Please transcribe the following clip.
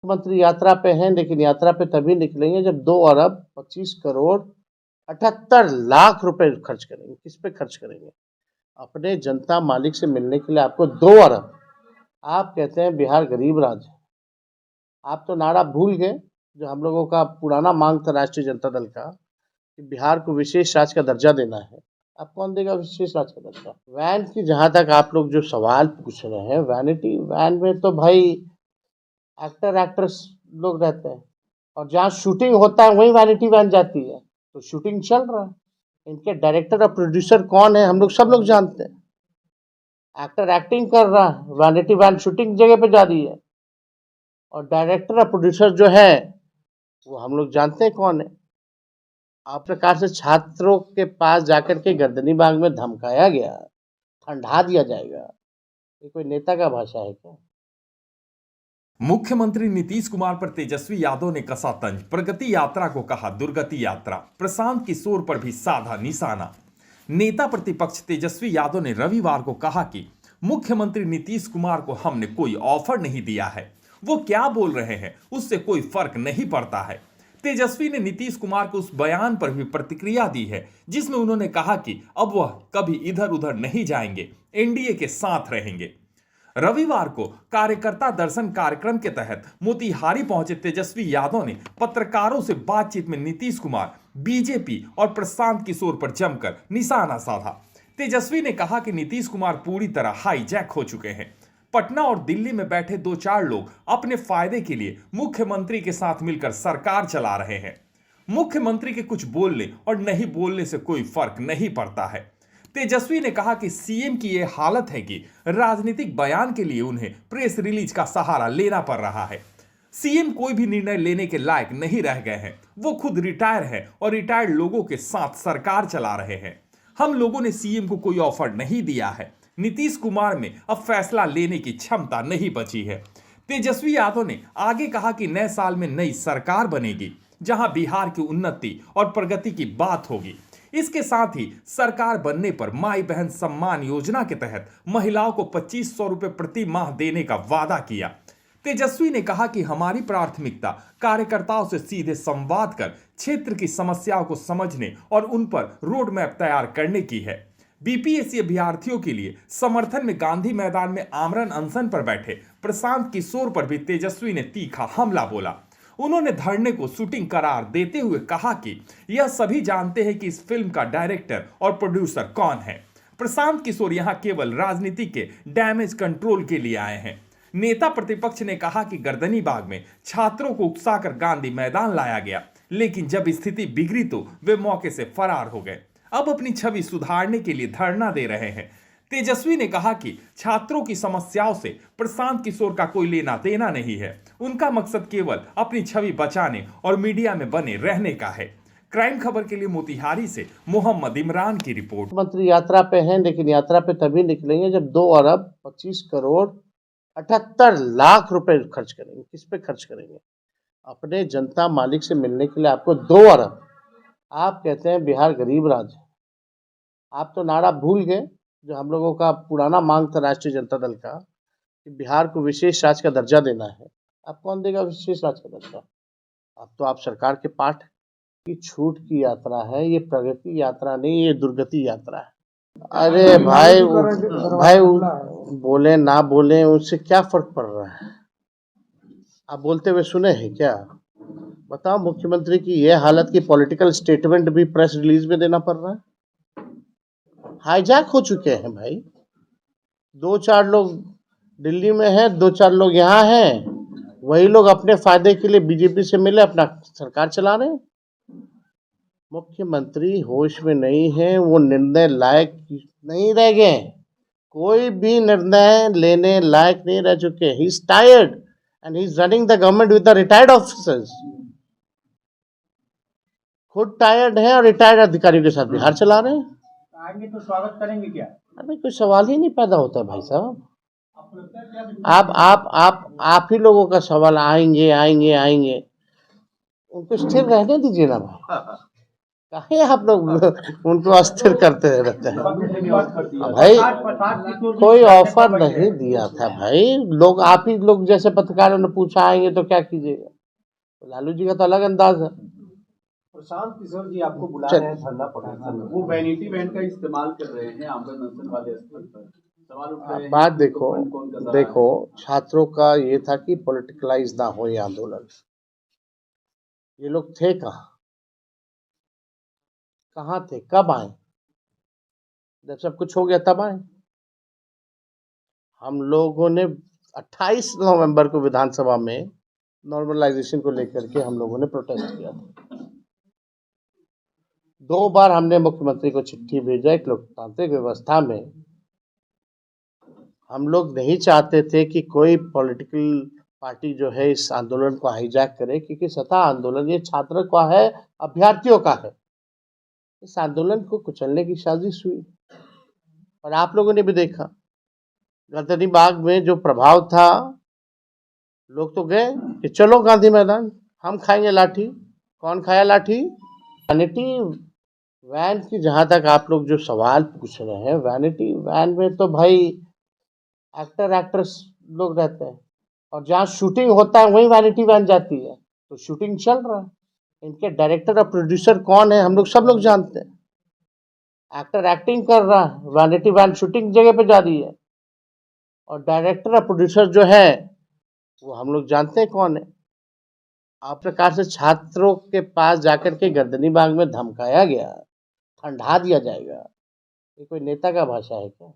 मुख्यमंत्री यात्रा पे हैं, लेकिन यात्रा पे तभी निकलेंगे जब 2 अरब 25 करोड़ 78 लाख रुपए खर्च करेंगे। किस पे खर्च करेंगे? अपने जनता मालिक से मिलने के लिए आपको 2 अरब। आप कहते हैं बिहार गरीब राज्य है। आप तो नारा भूल गए जो हम लोगों का पुराना मांग था राष्ट्रीय जनता दल का कि बिहार को विशेष राज्य का दर्जा देना है। अब कौन देगा विशेष राज्य का दर्जा? वैन की जहाँ तक आप लोग जो सवाल पूछ रहे हैं, वैनिटी वैन में तो भाई एक्टर एक्ट्रेस लोग रहते हैं और जहाँ शूटिंग होता है वहीं वैनिटी वैन जाती है। तो शूटिंग चल रहा है। इनके डायरेक्टर और प्रोड्यूसर कौन है हम लोग सब लोग जानते हैं। एक्टर एक्टिंग कर रहा है, वैनिटी वैन शूटिंग जगह पे जा रही है और डायरेक्टर और प्रोड्यूसर जो है वो हम लोग जानते हैं कौन है। आप प्रकार से छात्रों के पास जाकर के गर्दनी बाग में धमकाया गया, ठंडा दिया जाएगा, ये कोई नेता का भाषा है क्या? मुख्यमंत्री नीतीश कुमार पर तेजस्वी यादव ने कसा तंज, प्रगति यात्रा को कहा दुर्गति यात्रा, प्रशांत किशोर पर भी साधा निशाना। नेता प्रतिपक्ष तेजस्वी यादव ने रविवार को कहा कि मुख्यमंत्री नीतीश कुमार को हमने कोई ऑफर नहीं दिया है, वो क्या बोल रहे हैं उससे कोई फर्क नहीं पड़ता है। तेजस्वी ने नीतीश कुमार के उस बयान पर भी प्रतिक्रिया दी है जिसमें उन्होंने कहा कि अब वह कभी इधर उधर नहीं जाएंगे, एनडीए के साथ रहेंगे। रविवार को कार्यकर्ता दर्शन कार्यक्रम के तहत मोतिहारी पहुंचे तेजस्वी यादव ने पत्रकारों से बातचीत में नीतीश कुमार, बीजेपी और प्रशांत किशोर पर जमकर निशाना साधा। तेजस्वी ने कहा कि नीतीश कुमार पूरी तरह हाईजैक हो चुके हैं। पटना और दिल्ली में बैठे 2-4 लोग अपने फायदे के लिए मुख्यमंत्री के साथ मिलकर सरकार चला रहे हैं। मुख्यमंत्री के कुछ बोलने और नहीं बोलने से कोई फर्क नहीं पड़ता है। तेजस्वी ने कहा कि सीएम की यह हालत है कि राजनीतिक बयान के लिए उन्हें प्रेस रिलीज का सहारा लेना पड़ रहा है। सीएम कोई भी निर्णय लेने के लायक नहीं रह गए हैं, वो खुद रिटायर हैं और रिटायर्ड लोगों के साथ सरकार चला रहे हैं। हम लोगों ने सीएम को कोई ऑफर नहीं दिया है। नीतीश कुमार में अब फैसला लेने की क्षमता नहीं बची है। तेजस्वी यादव ने आगे कहा कि नए साल में नई सरकार बनेगी जहां बिहार की उन्नति और प्रगति की बात होगी। इसके साथ ही सरकार बनने पर माई बहन सम्मान योजना के तहत महिलाओं को 2500 रुपए प्रति माह देने का वादा किया। तेजस्वी ने कहा कि हमारी प्राथमिकता कार्यकर्ताओं से सीधे संवाद कर क्षेत्र की समस्याओं को समझने और उन पर रोड मैप तैयार करने की है। बीपीएससी अभ्यर्थियों के लिए समर्थन में गांधी मैदान में आमरण अनशन पर बैठे प्रशांत किशोर पर भी तेजस्वी ने तीखा हमला बोला। उन्होंने धरने को शूटिंग करार देते हुए कहा कि यह सभी जानते हैं कि इस फिल्म का डायरेक्टर और प्रोड्यूसर कौन है। प्रशांत किशोर यहां केवल राजनीति के डैमेज कंट्रोल के लिए आए हैं। नेता प्रतिपक्ष ने कहा कि गर्दनी बाग में छात्रों को उकसाकर गांधी मैदान लाया गया, लेकिन जब स्थिति बिगड़ी तो वे मौके से फरार हो गए। अब अपनी छवि सुधारने के लिए धरना दे रहे हैं। तेजस्वी ने कहा कि छात्रों की समस्याओं से प्रशांत किशोर का कोई लेना देना नहीं है। उनका मकसद केवल अपनी छवि बचाने और मीडिया में बने रहने का है। क्राइम खबर के लिए मोतिहारी से मोहम्मद इमरान की रिपोर्ट। मुख्यमंत्री यात्रा पे हैं, लेकिन यात्रा पे तभी निकलेंगे जब 2 अरब 25 करोड़ 78 लाख रुपए खर्च करेंगे। किस पे खर्च करेंगे? अपने जनता मालिक से मिलने के लिए आपको 2 अरब। आप कहते हैं बिहार गरीब राज्य है। आप तो नारा भूल गए जो हम लोगों का पुराना मांग था राष्ट्रीय जनता दल का कि बिहार को विशेष राज्य का दर्जा देना है। अब कौन देगा विशेष राज्य का दर्जा? अब तो आप सरकार के पाठ की छूट की यात्रा है, ये प्रगति यात्रा नहीं, ये दुर्गति यात्रा है। अरे भाई बोले ना बोले उससे क्या फर्क पड़ रहा है? आप बोलते हुए सुने हैं क्या? बताओ, मुख्यमंत्री की ये हालत की पॉलिटिकल स्टेटमेंट भी प्रेस रिलीज में देना पड़ रहा है। हाईजैक हो चुके हैं भाई। 2-4 लोग दिल्ली में हैं, 2-4 लोग यहाँ हैं। वही लोग अपने फायदे के लिए बीजेपी से मिले अपना सरकार चला रहे हैं। मुख्यमंत्री होश में नहीं है, वो निर्णय लायक नहीं रह गए। कोई भी निर्णय लेने लायक नहीं रह चुके। He is tired and he is running the government with the retired officers. खुद टायर्ड है और रिटायर्ड अधिकारियों के साथ बिहार चला रहे हैं। आएंगे तो स्वागत करेंगे क्या? अरे कोई सवाल ही नहीं पैदा होता भाई साहब। आप ही लोगों का सवाल आएंगे आएंगे आएंगे। उनको स्थिर रहने दीजिए ना भाई। काहे आप लोग उनको अस्थिर करते रहते हैं भाई? प्रसाद किशोर जी कोई क्या ऑफर कहते हैं? नहीं दिया था भाई। लोग आप ही लोग जैसे पत्रकारों ने पूछा आएंगे तो क्या कीजिएगा? तो लालू जी का तो अलग अंदाज है। प्रशांत किशोर जी आपको बुला चल। रहे हैं धरना प्रदर्शन में, वो वैनिटी वैन का इस्तेमाल कर रहे हैं आमदन अनशन वाले स्तर पर। सवाल उठ रहे आप हैं बात कि देखो, फंड कौन कर रहा देखो है। छात्रों का ये था कि पॉलिटिकलाइज ना हो ये आंदोलन। ये लोग थे कहाँ, कहाँ थे, कब आए? जब सब कुछ हो गया तब आए। हम लोगों ने 28 नवंबर को विधानसभा में नॉर्मलाइजेशन को लेकर के हम लोगों ने प्रोटेस्ट किया था। 2 बार हमने मुख्यमंत्री को चिट्ठी भेजा। एक लोकतांत्रिक व्यवस्था में हम लोग नहीं चाहते थे कि कोई पॉलिटिकल पार्टी जो है इस आंदोलन को हाईजैक करे, क्योंकि सत्ता आंदोलन ये छात्र का है, अभ्यर्थियों का है। इस आंदोलन को कुचलने की साजिश हुई और आप लोगों ने भी देखा गर्दनी बाग में जो प्रभाव था। लोग तो गए कि चलो गांधी मैदान, हम खाएंगे लाठी। कौन खाया लाठी? वैनिटी वैन की जहां तक आप लोग जो सवाल पूछ रहे हैं, वैनिटी वैन में तो भाई एक्टर एक्ट्रेस लोग रहते हैं और जहाँ शूटिंग होता है वहीं वैनिटी वैन जाती है। तो शूटिंग चल रहा है, इनके डायरेक्टर और प्रोड्यूसर कौन है हम लोग सब लोग जानते हैं। एक्टर एक्टिंग कर रहा है, वैनिटी वैन शूटिंग जगह पे जा रही है और डायरेक्टर और प्रोड्यूसर जो है वो हम लोग जानते हैं कौन है। आप प्रकार से छात्रों के पास जाकर के गर्दनी बाग में धमकाया गया, ठंडा दिया जाएगा, ये कोई नेता का भाषा है क्या?